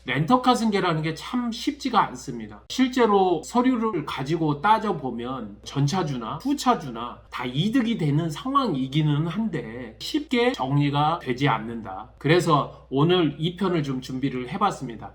렌터카 승계라는 게 참 쉽지가 않습니다. 실제로 서류를 가지고 따져보면 전차주나 후차주나 다 이득이 되는 상황이기는 한데 쉽게 정리가 되지 않는다. 그래서 오늘 이 편을 좀 준비를 해봤습니다.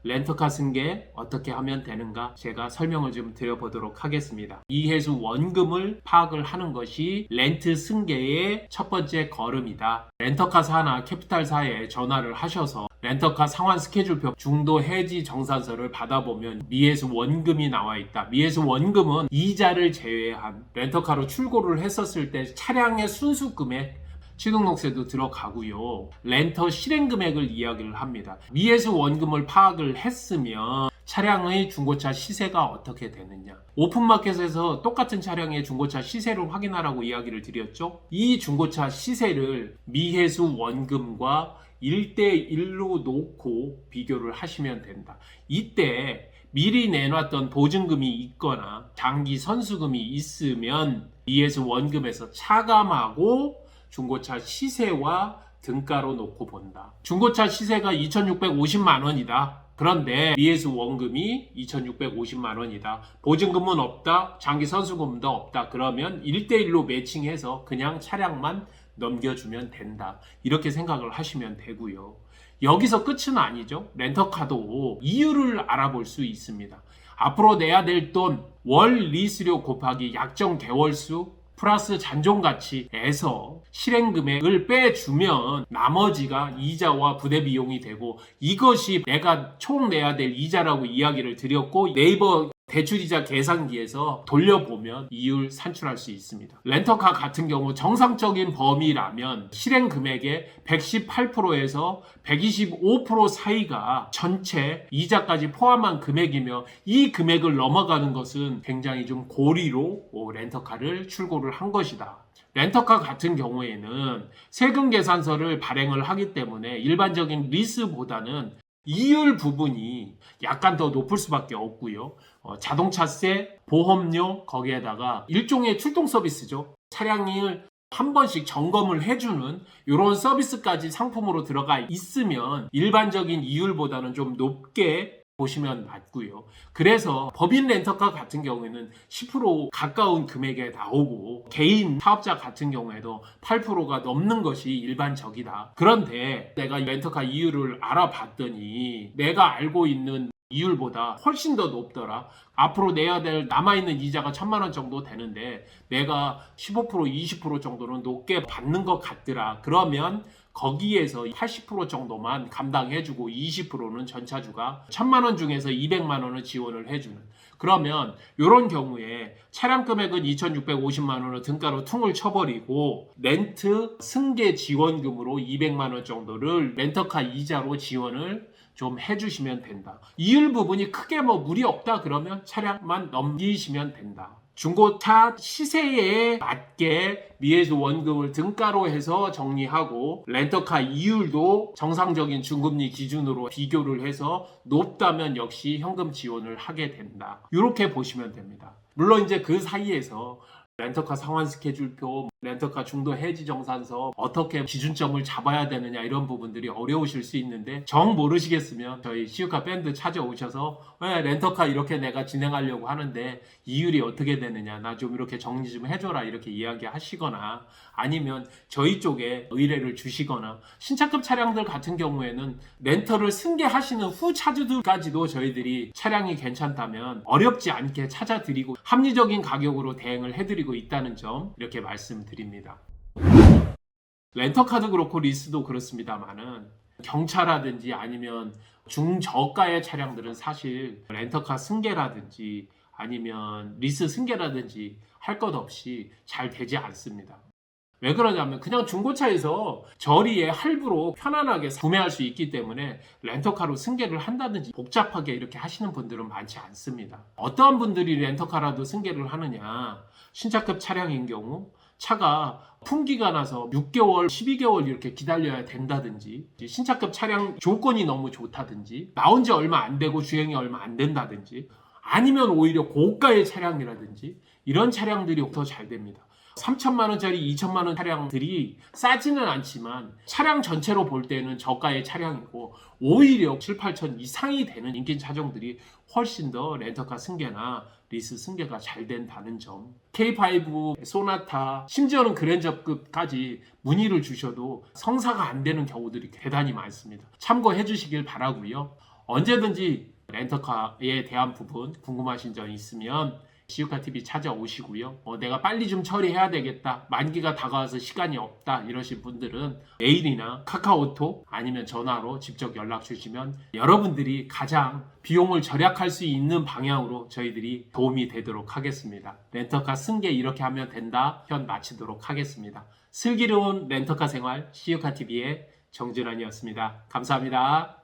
렌터카 승계 어떻게 하면 되는가 제가 설명을 좀 드려보도록 하겠습니다. 이해수 원금을 파악을 하는 것이 렌트 승계의 첫 번째 걸음이다. 렌터카사나 캐피탈사에 전화를 하셔서 렌터카 상환 스케줄표 중도 해지 정산서를 받아보면 미해수 원금이 나와 있다. 미해수 원금은 이자를 제외한 렌터카로 출고를 했었을 때 차량의 순수 금액 취등록세도 들어가고요. 렌터 실행 금액을 이야기를 합니다. 미해수 원금을 파악을 했으면 차량의 중고차 시세가 어떻게 되느냐. 오픈마켓에서 똑같은 차량의 중고차 시세를 확인하라고 이야기를 드렸죠. 이 중고차 시세를 미해수 원금과 1대1로 놓고 비교를 하시면 된다. 이때 미리 내놨던 보증금이 있거나 장기 선수금이 있으면 미해수 원금에서 차감하고 중고차 시세와 등가로 놓고 본다. 중고차 시세가 2,650만 원이다. 그런데 미해수 원금이 2,650만 원이다. 보증금은 없다. 장기 선수금도 없다. 그러면 1대1로 매칭해서 그냥 차량만 넘겨주면 된다. 이렇게 생각을 하시면 되고요. 여기서 끝은 아니죠. 렌터카도 이유를 알아볼 수 있습니다. 앞으로 내야 될 돈 월 리스료 곱하기 약정 개월수 플러스 잔존가치에서 실행금액을 빼주면 나머지가 이자와 부대비용이 되고 이것이 내가 총 내야 될 이자라고 이야기를 드렸고 네이버 대출이자 계산기에서 돌려보면 이율 산출할 수 있습니다. 렌터카 같은 경우 정상적인 범위라면 실행금액의 118%에서 125% 사이가 전체 이자까지 포함한 금액이며 이 금액을 넘어가는 것은 굉장히 좀 고리로 렌터카를 출고를 한 것이다. 렌터카 같은 경우에는 세금 계산서를 발행을 하기 때문에 일반적인 리스보다는 이율 부분이 약간 더 높을 수밖에 없고요. 자동차세, 보험료 거기에다가 일종의 출동 서비스죠. 차량을 한 번씩 점검을 해주는 이런 서비스까지 상품으로 들어가 있으면 일반적인 이율보다는 좀 높게 보시면 맞고요. 그래서 법인 렌터카 같은 경우에는 10% 가까운 금액에 나오고 개인 사업자 같은 경우에도 8%가 넘는 것이 일반적이다. 그런데 내가 렌터카 이율을 알아봤더니 내가 알고 있는 이율보다 훨씬 더 높더라. 앞으로 내야 될 남아있는 이자가 1,000만 원 정도 되는데 내가 15% 20% 정도는 높게 받는 것 같더라. 그러면 거기에서 80% 정도만 감당해주고 20%는 전차주가 1,000만 원 중에서 200만 원을 지원을 해주는. 그러면 이런 경우에 차량 금액은 2,650만 원을 등가로 퉁을 쳐버리고 렌트 승계 지원금으로 200만 원 정도를 렌터카 이자로 지원을 좀 해주시면 된다. 이율 부분이 크게 무리 없다 그러면 차량만 넘기시면 된다. 중고차 시세에 맞게 미해수 원금을 등가로 해서 정리하고 렌터카 이율도 정상적인 중금리 기준으로 비교를 해서 높다면 역시 현금 지원을 하게 된다. 이렇게 보시면 됩니다. 물론 이제 그 사이에서 렌터카 상환 스케줄표, 렌터카 중도 해지 정산서 어떻게 기준점을 잡아야 되느냐 이런 부분들이 어려우실 수 있는데 정 모르시겠으면 저희 시우카 밴드 찾아오셔서 왜 렌터카 이렇게 내가 진행하려고 하는데 이율이 어떻게 되느냐 나 좀 이렇게 정리 좀 해줘라 이렇게 이야기하시거나 아니면 저희 쪽에 의뢰를 주시거나 신차급 차량들 같은 경우에는 렌터를 승계하시는 후 차주들까지도 저희들이 차량이 괜찮다면 어렵지 않게 찾아드리고 합리적인 가격으로 대행을 해드리고 있다는 점 이렇게 말씀드립니다. 렌터카도 그렇고 리스도 그렇습니다만은 경차라든지 아니면 중저가의 차량들은 사실 렌터카 승계라든지 아니면 리스 승계라든지 할 것 없이 잘 되지 않습니다. 왜 그러냐면 그냥 중고차에서 저리에 할부로 편안하게 구매할 수 있기 때문에 렌터카로 승계를 한다든지 복잡하게 이렇게 하시는 분들은 많지 않습니다. 어떠한 분들이 렌터카라도 승계를 하느냐, 신차급 차량인 경우 차가 품기가 나서 6개월, 12개월 이렇게 기다려야 된다든지 신차급 차량 조건이 너무 좋다든지 나온 지 얼마 안 되고 주행이 얼마 안 된다든지 아니면 오히려 고가의 차량이라든지 이런 차량들이 더 잘 됩니다. 3천만 원짜리 2천만 원 차량들이 싸지는 않지만 차량 전체로 볼 때는 저가의 차량이고 오히려 7, 8천 이상이 되는 인기 차종들이 훨씬 더 렌터카 승계나 리스 승계가 잘 된다는 점. K5, 소나타, 심지어는 그랜저급까지 문의를 주셔도 성사가 안 되는 경우들이 대단히 많습니다. 참고해 주시길 바라고요. 언제든지 렌터카에 대한 부분 궁금하신 점 있으면 시우카TV 찾아오시고요. 내가 빨리 좀 처리해야 되겠다. 만기가 다가와서 시간이 없다. 이러신 분들은 메일이나 카카오톡 아니면 전화로 직접 연락 주시면 여러분들이 가장 비용을 절약할 수 있는 방향으로 저희들이 도움이 되도록 하겠습니다. 렌터카 승계 이렇게 하면 된다. 편 마치도록 하겠습니다. 슬기로운 렌터카 생활 시우카TV의 정준환이었습니다. 감사합니다.